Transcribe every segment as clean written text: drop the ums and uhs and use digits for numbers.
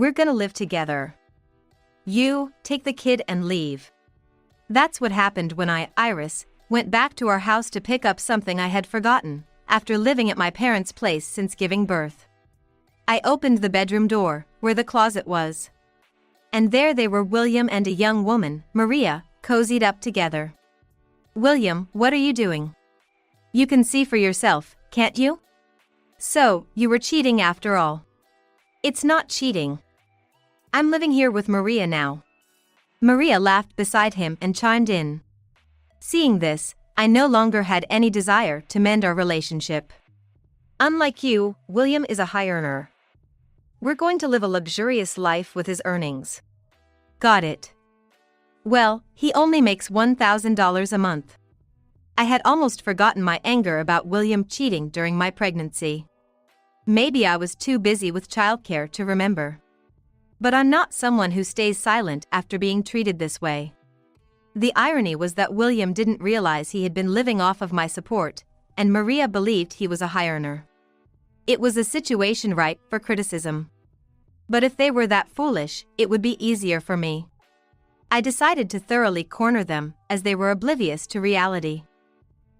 We're gonna live together. You take the kid and leave. That's what happened when I, Iris, went back to our house to pick up something I had forgotten, after living at my parents' place since giving birth. I opened the bedroom door, where the closet was. And there they were, William and a young woman, Maria, cozied up together. William, what are you doing? You can see for yourself, can't you? So, you were cheating after all. It's not cheating. I'm living here with Maria now. Maria laughed beside him and chimed in. Seeing this, I no longer had any desire to mend our relationship. Unlike you, William is a high earner. We're going to live a luxurious life with his earnings. Got it. Well, he only makes $1,000 a month. I had almost forgotten my anger about William cheating during my pregnancy. Maybe I was too busy with childcare to remember. But I'm not someone who stays silent after being treated this way. The irony was that William didn't realize he had been living off of my support, and Maria believed he was a high earner. It was a situation ripe for criticism. But if they were that foolish, it would be easier for me. I decided to thoroughly corner them, as they were oblivious to reality.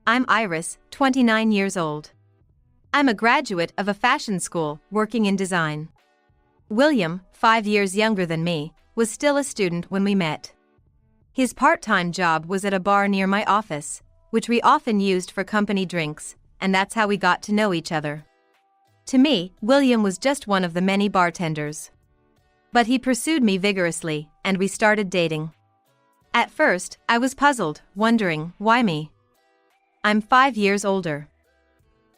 I'm Iris, 29 years old. I'm a graduate of a fashion school, working in design. William, 5 years younger than me, was still a student when we met. His part-time job was at a bar near my office, which we often used for company drinks, and that's how we got to know each other. To me, William was just one of the many bartenders. But he pursued me vigorously, and we started dating. At first, I was puzzled, wondering, why me? I'm 5 years older.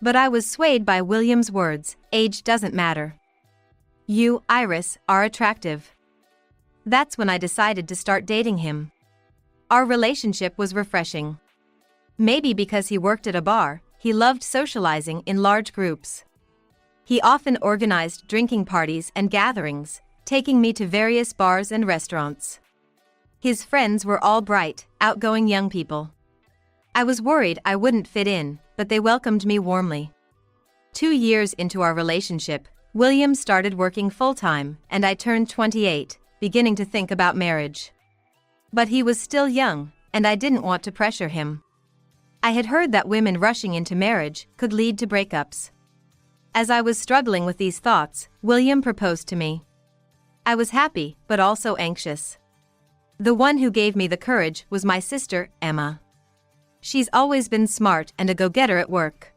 But I was swayed by William's words, age doesn't matter. You, Iris, are attractive. That's when I decided to start dating him. Our relationship was refreshing. Maybe because he worked at a bar, he loved socializing in large groups. He often organized drinking parties and gatherings, taking me to various bars and restaurants. His friends were all bright, outgoing young people. I was worried I wouldn't fit in, but they welcomed me warmly. 2 years into our relationship, William started working full-time, and I turned 28, beginning to think about marriage. But he was still young, and I didn't want to pressure him. I had heard that women rushing into marriage could lead to breakups. As I was struggling with these thoughts, William proposed to me. I was happy, but also anxious. The one who gave me the courage was my sister, Emma. She's always been smart and a go-getter at work.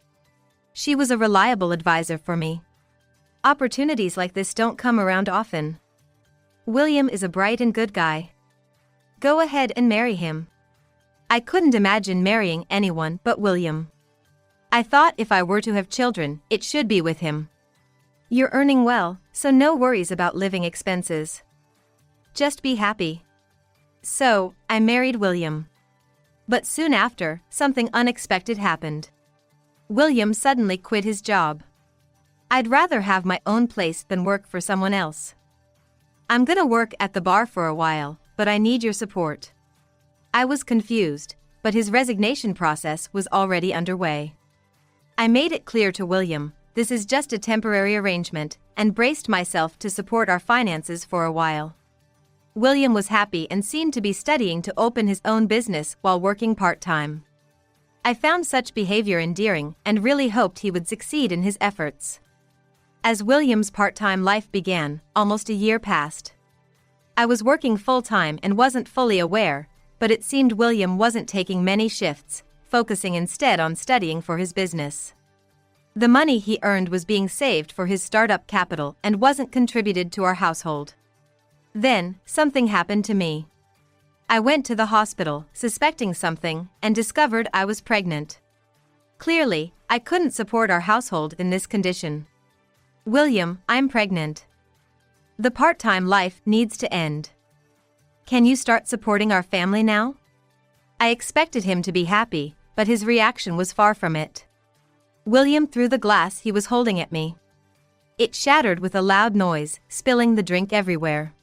She was a reliable advisor for me. Opportunities like this don't come around often. William is a bright and good guy. Go ahead and marry him. I couldn't imagine marrying anyone but William. I thought if I were to have children, it should be with him. You're earning well, so no worries about living expenses. Just be happy. So, I married William. But soon after, something unexpected happened. William suddenly quit his job. I'd rather have my own place than work for someone else. I'm gonna work at the bar for a while, but I need your support. I was confused, but his resignation process was already underway. I made it clear to William, this is just a temporary arrangement, and braced myself to support our finances for a while. William was happy and seemed to be studying to open his own business while working part-time. I found such behavior endearing and really hoped he would succeed in his efforts. As William's part-time life began, almost a year passed. I was working full-time and wasn't fully aware, but it seemed William wasn't taking many shifts, focusing instead on studying for his business. The money he earned was being saved for his startup capital and wasn't contributed to our household. Then, something happened to me. I went to the hospital, suspecting something, and discovered I was pregnant. Clearly, I couldn't support our household in this condition. William, I'm pregnant. The part-time life needs to end. Can you start supporting our family now? I expected him to be happy, but his reaction was far from it. William threw the glass he was holding at me. It shattered with a loud noise, spilling the drink everywhere.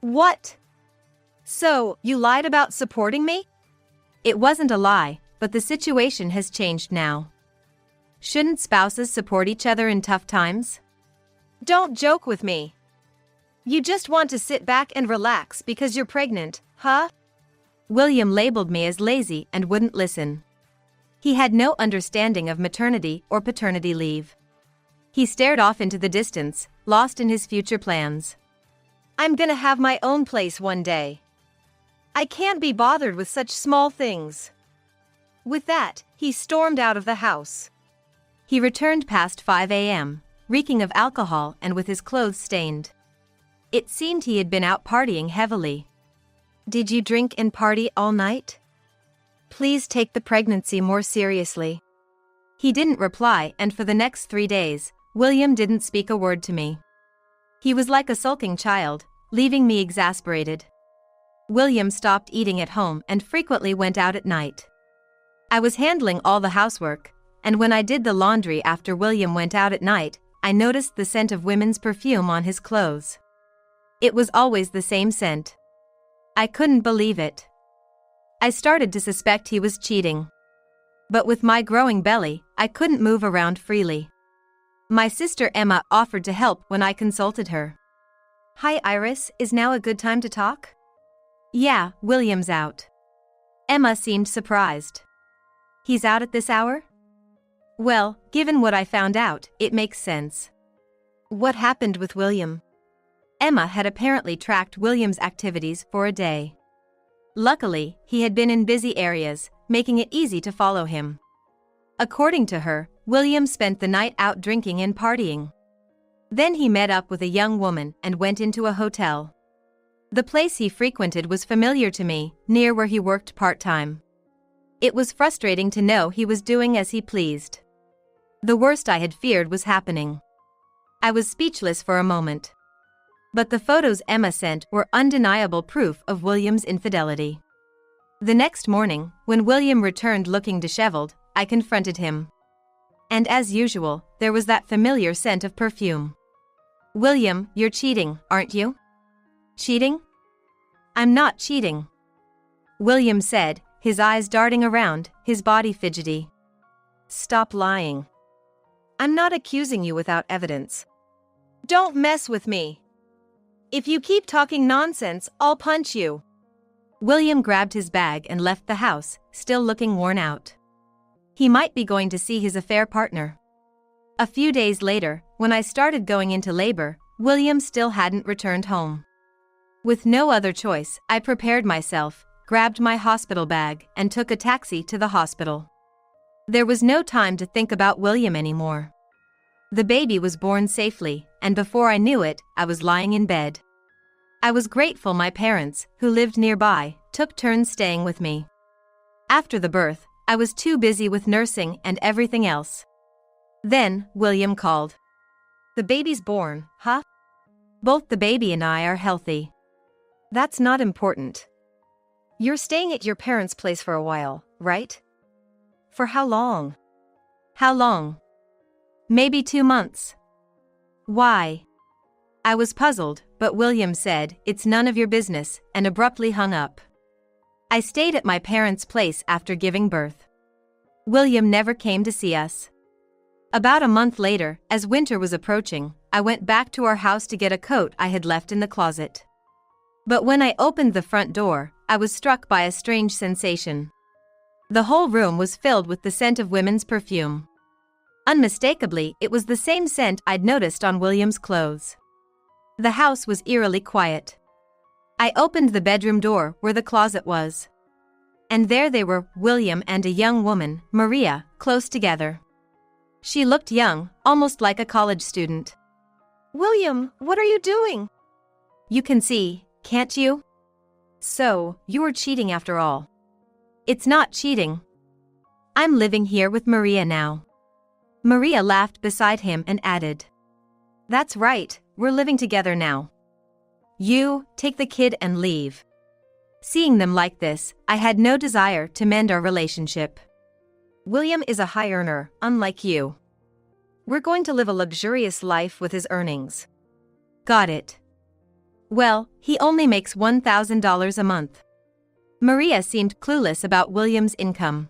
What? So, you lied about supporting me? It wasn't a lie, but the situation has changed now. Shouldn't spouses support each other in tough times? Don't joke with me. You just want to sit back and relax because you're pregnant, huh? William labeled me as lazy and wouldn't listen. He had no understanding of maternity or paternity leave. He stared off into the distance, lost in his future plans. I'm gonna have my own place one day. I can't be bothered with such small things. With that, he stormed out of the house. He returned past 5 a.m., reeking of alcohol and with his clothes stained. It seemed he had been out partying heavily. Did you drink and party all night? Please take the pregnancy more seriously. He didn't reply, and for the next 3 days, William didn't speak a word to me. He was like a sulking child, leaving me exasperated. William stopped eating at home and frequently went out at night. I was handling all the housework, and when I did the laundry after William went out at night, I noticed the scent of women's perfume on his clothes. It was always the same scent. I couldn't believe it. I started to suspect he was cheating. But with my growing belly, I couldn't move around freely. My sister Emma offered to help when I consulted her. Hi Iris, is now a good time to talk? Yeah, William's out. Emma seemed surprised. He's out at this hour? Well, given what I found out, it makes sense. What happened with William? Emma had apparently tracked William's activities for a day. Luckily, he had been in busy areas, making it easy to follow him. According to her, William spent the night out drinking and partying. Then he met up with a young woman and went into a hotel. The place he frequented was familiar to me, near where he worked part-time. It was frustrating to know he was doing as he pleased. The worst I had feared was happening. I was speechless for a moment. But the photos Emma sent were undeniable proof of William's infidelity. The next morning, when William returned looking disheveled, I confronted him. And as usual, there was that familiar scent of perfume. William, you're cheating, aren't you? Cheating? I'm not cheating. William said, his eyes darting around, his body fidgety. Stop lying. I'm not accusing you without evidence. Don't mess with me. If you keep talking nonsense, I'll punch you. William grabbed his bag and left the house, still looking worn out. He might be going to see his affair partner. A few days later, when I started going into labor, William still hadn't returned home. With no other choice, I prepared myself, grabbed my hospital bag, and took a taxi to the hospital. There was no time to think about William anymore. The baby was born safely, and before I knew it, I was lying in bed. I was grateful my parents, who lived nearby, took turns staying with me. After the birth, I was too busy with nursing and everything else. Then, William called. The baby's born, huh? Both the baby and I are healthy. That's not important. You're staying at your parents' place for a while, right? For how long? How long? Maybe 2 months. Why? I was puzzled, but William said, it's none of your business, and abruptly hung up. I stayed at my parents' place after giving birth. William never came to see us. About a month later, as winter was approaching, I went back to our house to get a coat I had left in the closet. But when I opened the front door, I was struck by a strange sensation. The whole room was filled with the scent of women's perfume. Unmistakably, it was the same scent I'd noticed on William's clothes. The house was eerily quiet. I opened the bedroom door where the closet was. And there they were, William and a young woman, Maria, close together. She looked young, almost like a college student. William, what are you doing? You can see, can't you? So, you were cheating after all. It's not cheating. I'm living here with Maria now. Maria laughed beside him and added. That's right, we're living together now. You, take the kid and leave. Seeing them like this, I had no desire to mend our relationship. William is a high earner, unlike you. We're going to live a luxurious life with his earnings. Got it. Well, he only makes $1,000 a month. Maria seemed clueless about William's income.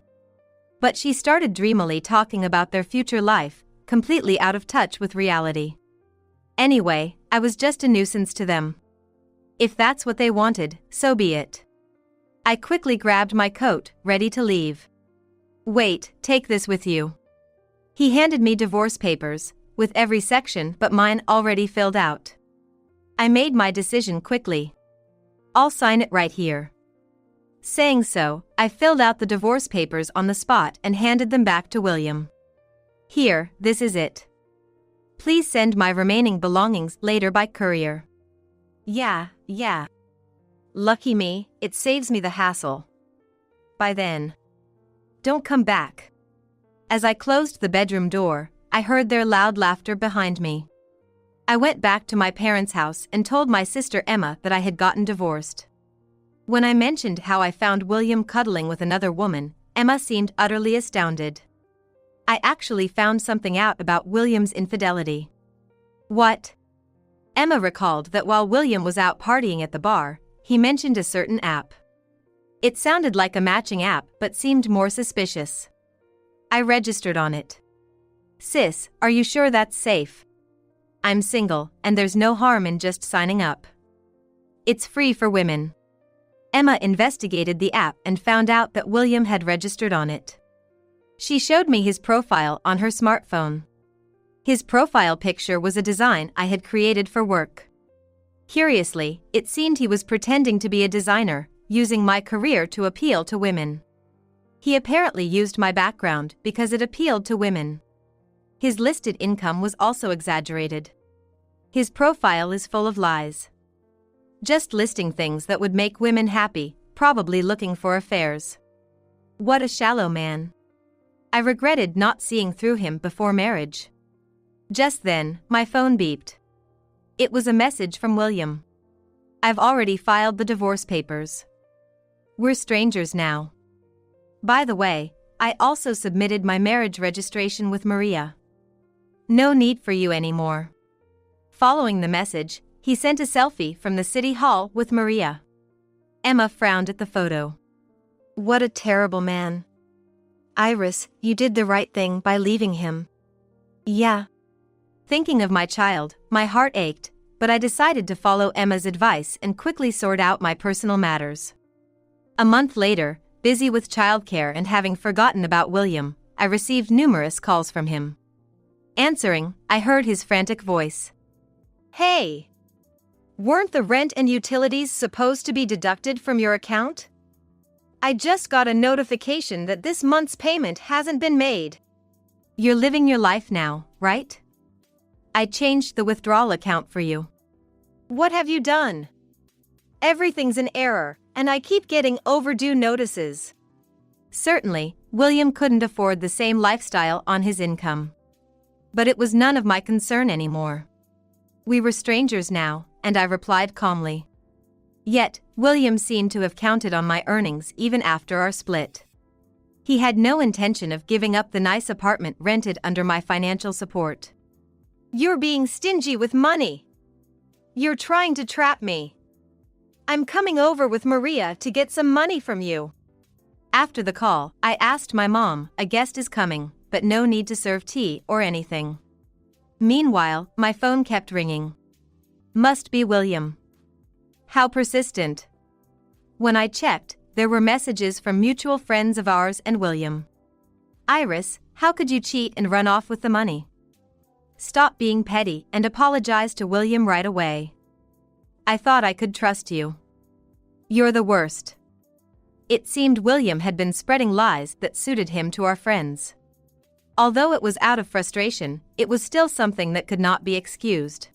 But she started dreamily talking about their future life, completely out of touch with reality. Anyway, I was just a nuisance to them. If that's what they wanted, so be it. I quickly grabbed my coat, ready to leave. Wait, take this with you. He handed me divorce papers, with every section but mine already filled out. I made my decision quickly. I'll sign it right here. Saying so, I filled out the divorce papers on the spot and handed them back to William. Here, this is it. Please send my remaining belongings later by courier. Yeah. Lucky me, it saves me the hassle. By then. Don't come back. As I closed the bedroom door, I heard their loud laughter behind me. I went back to my parents' house and told my sister Emma that I had gotten divorced. When I mentioned how I found William cuddling with another woman, Emma seemed utterly astounded. I actually found something out about William's infidelity. What? Emma recalled that while William was out partying at the bar, he mentioned a certain app. It sounded like a matching app but seemed more suspicious. I registered on it. Sis, are you sure that's safe? I'm single, and there's no harm in just signing up. It's free for women. Emma investigated the app and found out that William had registered on it. She showed me his profile on her smartphone. His profile picture was a design I had created for work. Curiously, it seemed he was pretending to be a designer, using my career to appeal to women. He apparently used my background because it appealed to women. His listed income was also exaggerated. His profile is full of lies. Just listing things that would make women happy, probably looking for affairs. What a shallow man. I regretted not seeing through him before marriage. Just then, my phone beeped. It was a message from William. I've already filed the divorce papers. We're strangers now. By the way, I also submitted my marriage registration with Maria. No need for you anymore. Following the message, he sent a selfie from the city hall with Maria. Emma frowned at the photo. What a terrible man. Iris, you did the right thing by leaving him. Yeah. Thinking of my child, my heart ached, but I decided to follow Emma's advice and quickly sort out my personal matters. A month later, busy with childcare and having forgotten about William, I received numerous calls from him. Answering, I heard his frantic voice. Hey! Weren't the rent and utilities supposed to be deducted from your account? I just got a notification that this month's payment hasn't been made. You're living your life now, right? I changed the withdrawal account for you. What have you done? Everything's in error, and I keep getting overdue notices. Certainly, William couldn't afford the same lifestyle on his income. But it was none of my concern anymore. We were strangers now, and I replied calmly. Yet, William seemed to have counted on my earnings even after our split. He had no intention of giving up the nice apartment rented under my financial support. You're being stingy with money. You're trying to trap me. I'm coming over with Maria to get some money from you. After the call, I asked my mom, a guest is coming, but no need to serve tea or anything. Meanwhile, my phone kept ringing. Must be William. How persistent. When I checked, there were messages from mutual friends of ours and William. Iris, how could you cheat and run off with the money? Stop being petty and apologize to William right away. I thought I could trust you. You're the worst. It seemed William had been spreading lies that suited him to our friends. Although it was out of frustration, it was still something that could not be excused.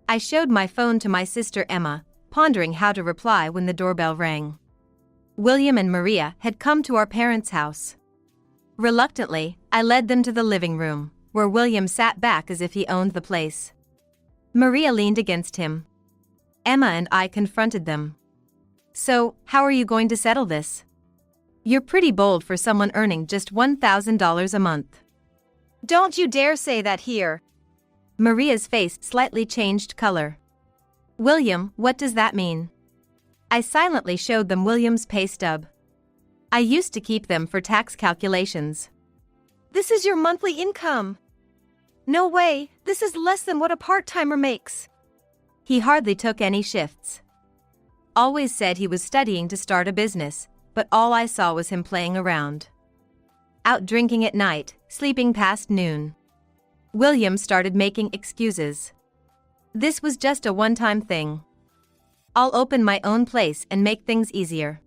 I showed my phone to my sister Emma, pondering how to reply when the doorbell rang. William and Maria had come to our parents' house. Reluctantly, I led them to the living room, where William sat back as if he owned the place. Maria leaned against him. Emma and I confronted them. So, how are you going to settle this? You're pretty bold for someone earning just $1,000 a month. Don't you dare say that here. Maria's face slightly changed color. William, what does that mean? I silently showed them William's pay stub. I used to keep them for tax calculations. This is your monthly income. No way, this is less than what a part-timer makes. He hardly took any shifts. Always said he was studying to start a business, but all I saw was him playing around. Out drinking at night, sleeping past noon. William started making excuses. This was just a one-time thing. I'll open my own place and make things easier.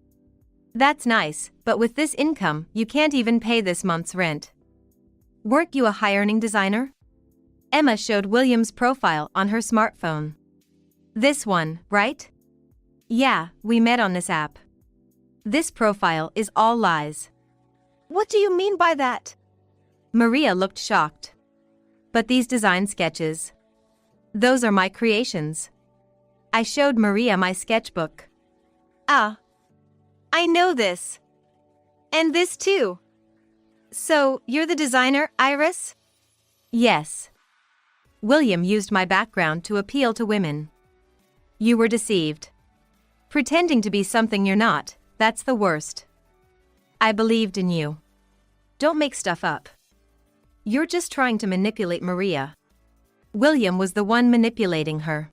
That's nice, but with this income, you can't even pay this month's rent. Weren't you a high-earning designer? Emma showed William's profile on her smartphone. This one, right? Yeah, we met on this app. This profile is all lies. What do you mean by that? Maria looked shocked. But these design sketches. Those are my creations. I showed Maria my sketchbook. Ah. I know this. And this too. So, you're the designer, Iris? Yes. William used my background to appeal to women. You were deceived. Pretending to be something you're not, that's the worst. I believed in you. Don't make stuff up. You're just trying to manipulate Maria. William was the one manipulating her.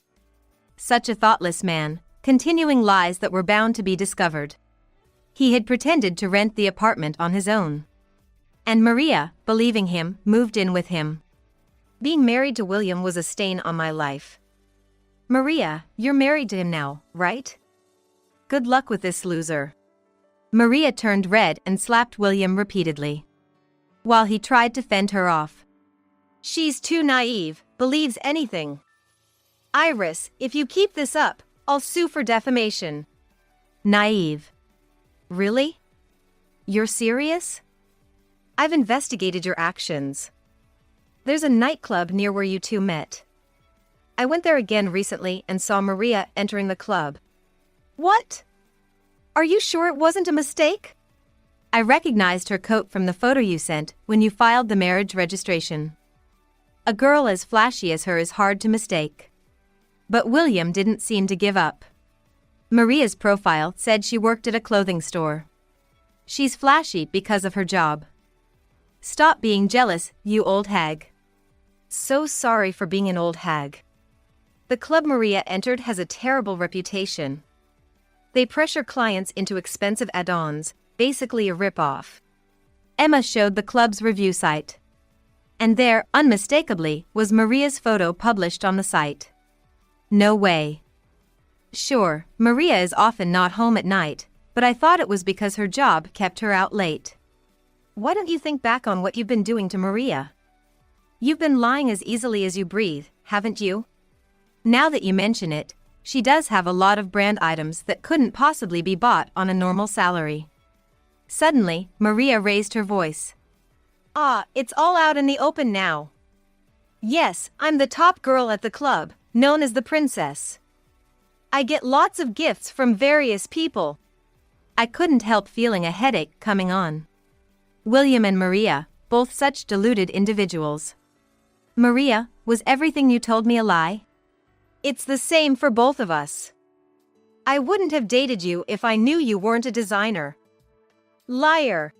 Such a thoughtless man, continuing lies that were bound to be discovered. He had pretended to rent the apartment on his own. And Maria, believing him, moved in with him. Being married to William was a stain on my life. Maria, you're married to him now, right? Good luck with this loser. Maria turned red and slapped William repeatedly, while he tried to fend her off. She's too naive, believes anything. Iris, if you keep this up, I'll sue for defamation. Naive. Really? You're serious? I've investigated your actions. There's a nightclub near where you two met. I went there again recently and saw Maria entering the club. What? Are you sure it wasn't a mistake? I recognized her coat from the photo you sent when you filed the marriage registration. A girl as flashy as her is hard to mistake. But William didn't seem to give up. Maria's profile said she worked at a clothing store. She's flashy because of her job. Stop being jealous, you old hag. So sorry for being an old hag. The club Maria entered has a terrible reputation. They pressure clients into expensive add-ons, basically a rip-off. Emma showed the club's review site. And there, unmistakably, was Maria's photo published on the site. No way. Sure, Maria is often not home at night, but I thought it was because her job kept her out late. Why don't you think back on what you've been doing to Maria? You've been lying as easily as you breathe, haven't you? Now that you mention it, she does have a lot of brand items that couldn't possibly be bought on a normal salary. Suddenly, Maria raised her voice. Ah, it's all out in the open now. Yes, I'm the top girl at the club, known as the princess. I get lots of gifts from various people. I couldn't help feeling a headache coming on. William and Maria, both such deluded individuals. Maria, was everything you told me a lie? It's the same for both of us. I wouldn't have dated you if I knew you weren't a designer. Liar.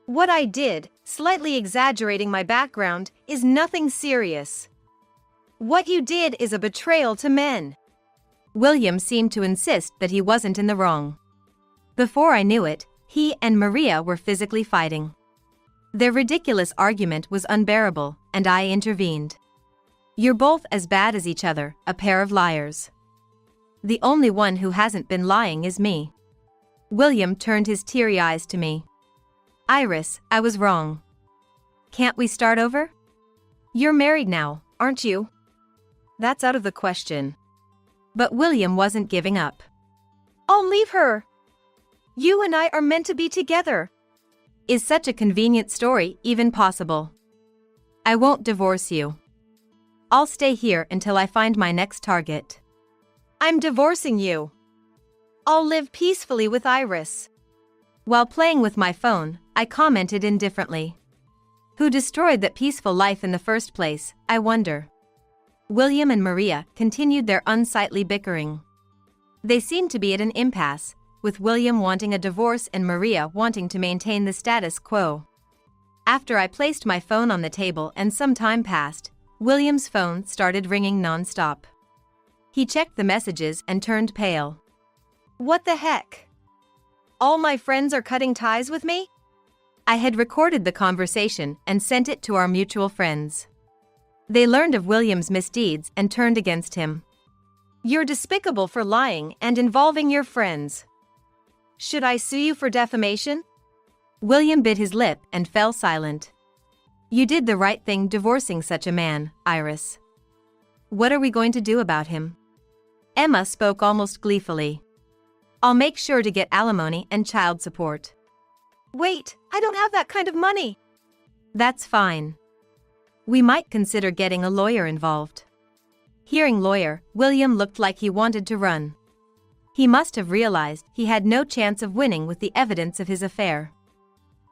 What I did, slightly exaggerating my background, is nothing serious. What you did is a betrayal to men. William seemed to insist that he wasn't in the wrong. Before I knew it, he and Maria were physically fighting. Their ridiculous argument was unbearable, and I intervened. You're both as bad as each other, a pair of liars. The only one who hasn't been lying is me. William turned his teary eyes to me. Iris, I was wrong. Can't we start over? You're married now, aren't you? That's out of the question. But William wasn't giving up. I'll leave her. You and I are meant to be together. Is such a convenient story even possible? I won't divorce you. I'll stay here until I find my next target. I'm divorcing you. I'll live peacefully with Iris. While playing with my phone, I commented indifferently. Who destroyed that peaceful life in the first place, I wonder? William and Maria continued their unsightly bickering. They seemed to be at an impasse, with William wanting a divorce and Maria wanting to maintain the status quo. After I placed my phone on the table and some time passed, William's phone started ringing non-stop. He checked the messages and turned pale. What the heck? All my friends are cutting ties with me? I had recorded the conversation and sent it to our mutual friends. They learned of William's misdeeds and turned against him. You're despicable for lying and involving your friends. Should I sue you for defamation? William bit his lip and fell silent. You did the right thing divorcing such a man, Iris. What are we going to do about him? Emma spoke almost gleefully. I'll make sure to get alimony and child support. Wait, I don't have that kind of money. That's fine. We might consider getting a lawyer involved. Hearing lawyer, William looked like he wanted to run. He must have realized he had no chance of winning with the evidence of his affair.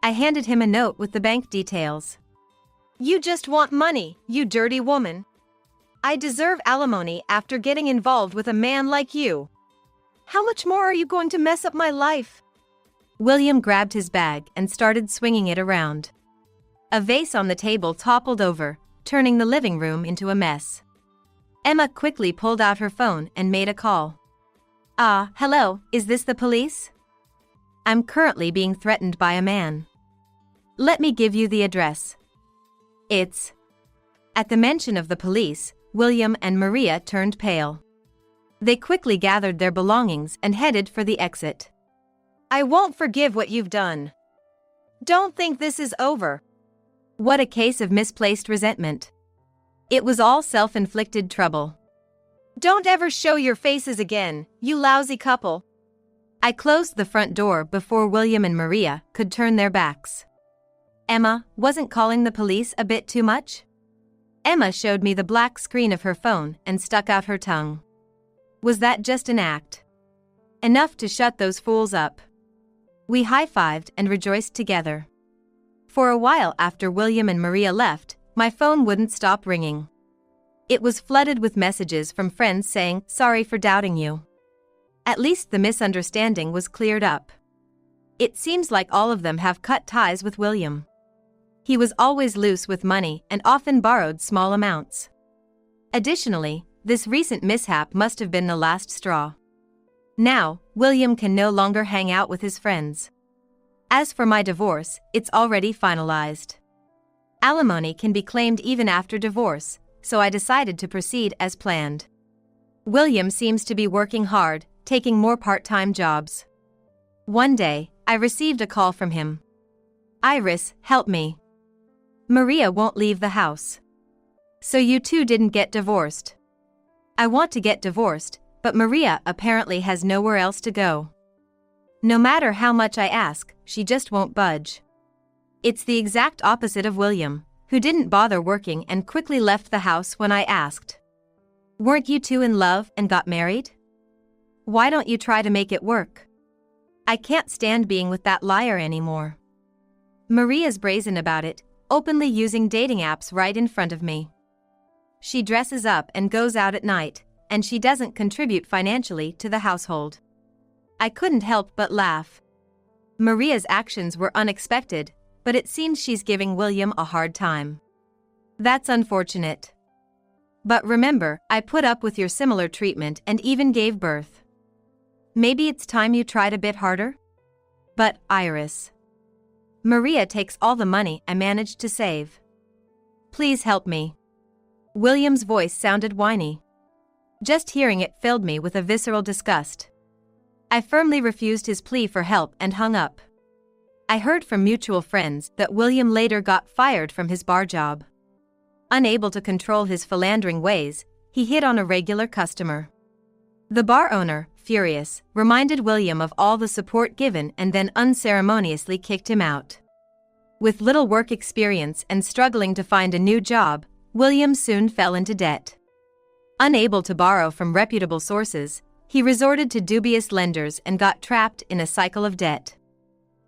I handed him a note with the bank details. You just want money, you dirty woman. I deserve alimony after getting involved with a man like you. How much more are you going to mess up my life? William grabbed his bag and started swinging it around. A vase on the table toppled over, turning the living room into a mess. Emma quickly pulled out her phone and made a call. Hello, is this the police? I'm currently being threatened by a man. Let me give you the address. It's... At the mention of the police, William and Maria turned pale. They quickly gathered their belongings and headed for the exit. I won't forgive what you've done. Don't think this is over. What a case of misplaced resentment. It was all self-inflicted trouble. Don't ever show your faces again, you lousy couple. I closed the front door before William and Maria could turn their backs. Emma, wasn't calling the police a bit too much? Emma showed me the black screen of her phone and stuck out her tongue. Was that just an act? Enough to shut those fools up. We high-fived and rejoiced together. For a while after William and Maria left, my phone wouldn't stop ringing. It was flooded with messages from friends saying, sorry for doubting you. At least the misunderstanding was cleared up. It seems like all of them have cut ties with William. He was always loose with money and often borrowed small amounts. Additionally, this recent mishap must have been the last straw. Now, William can no longer hang out with his friends. As for my divorce, it's already finalized. Alimony can be claimed even after divorce, so I decided to proceed as planned. William seems to be working hard, taking more part-time jobs. One day, I received a call from him. Iris, help me. Maria won't leave the house. So you two didn't get divorced. I want to get divorced, but Maria apparently has nowhere else to go. No matter how much I ask, she just won't budge. It's the exact opposite of William, who didn't bother working and quickly left the house when I asked. Weren't you two in love and got married? Why don't you try to make it work? I can't stand being with that liar anymore. Maria's brazen about it, openly using dating apps right in front of me. She dresses up and goes out at night, and she doesn't contribute financially to the household. I couldn't help but laugh. Maria's actions were unexpected, but it seems she's giving William a hard time. That's unfortunate. But remember, I put up with your similar treatment and even gave birth. Maybe it's time you tried a bit harder? But, Iris. Maria takes all the money I managed to save. Please help me. William's voice sounded whiny. Just hearing it filled me with a visceral disgust. I firmly refused his plea for help and hung up. I heard from mutual friends that William later got fired from his bar job. Unable to control his philandering ways, he hit on a regular customer. The bar owner, furious, reminded William of all the support given and then unceremoniously kicked him out. With little work experience and struggling to find a new job, William soon fell into debt. Unable to borrow from reputable sources, he resorted to dubious lenders and got trapped in a cycle of debt.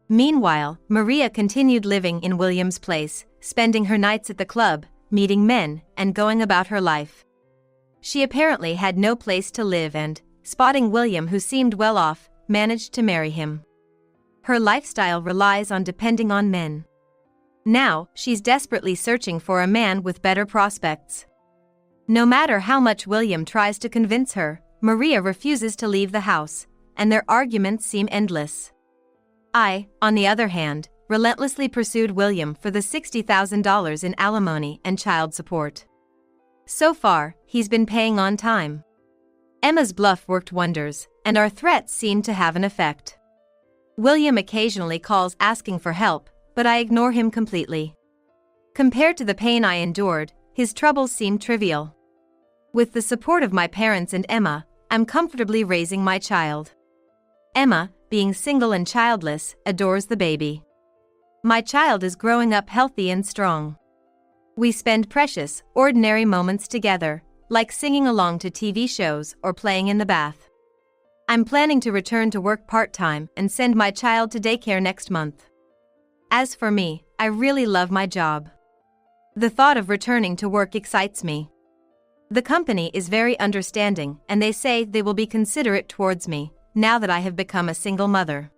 Meanwhile, Maria continued living in William's place, spending her nights at the club, meeting men, and going about her life. She apparently had no place to live and, spotting William who seemed well off, managed to marry him. Her lifestyle relies on depending on men. Now, she's desperately searching for a man with better prospects. No matter how much William tries to convince her, Maria refuses to leave the house, and their arguments seem endless. I, on the other hand, relentlessly pursued William for the $60,000 in alimony and child support. So far, he's been paying on time. Emma's bluff worked wonders, and our threats seemed to have an effect. William occasionally calls asking for help, but I ignore him completely. Compared to the pain I endured, his troubles seem trivial. With the support of my parents and Emma, I'm comfortably raising my child. Emma, being single and childless, adores the baby. My child is growing up healthy and strong. We spend precious, ordinary moments together, like singing along to TV shows or playing in the bath. I'm planning to return to work part-time and send my child to daycare next month. As for me, I really love my job. The thought of returning to work excites me. The company is very understanding, and they say they will be considerate towards me, now that I have become a single mother.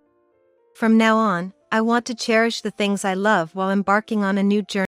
From now on, I want to cherish the things I love while embarking on a new journey.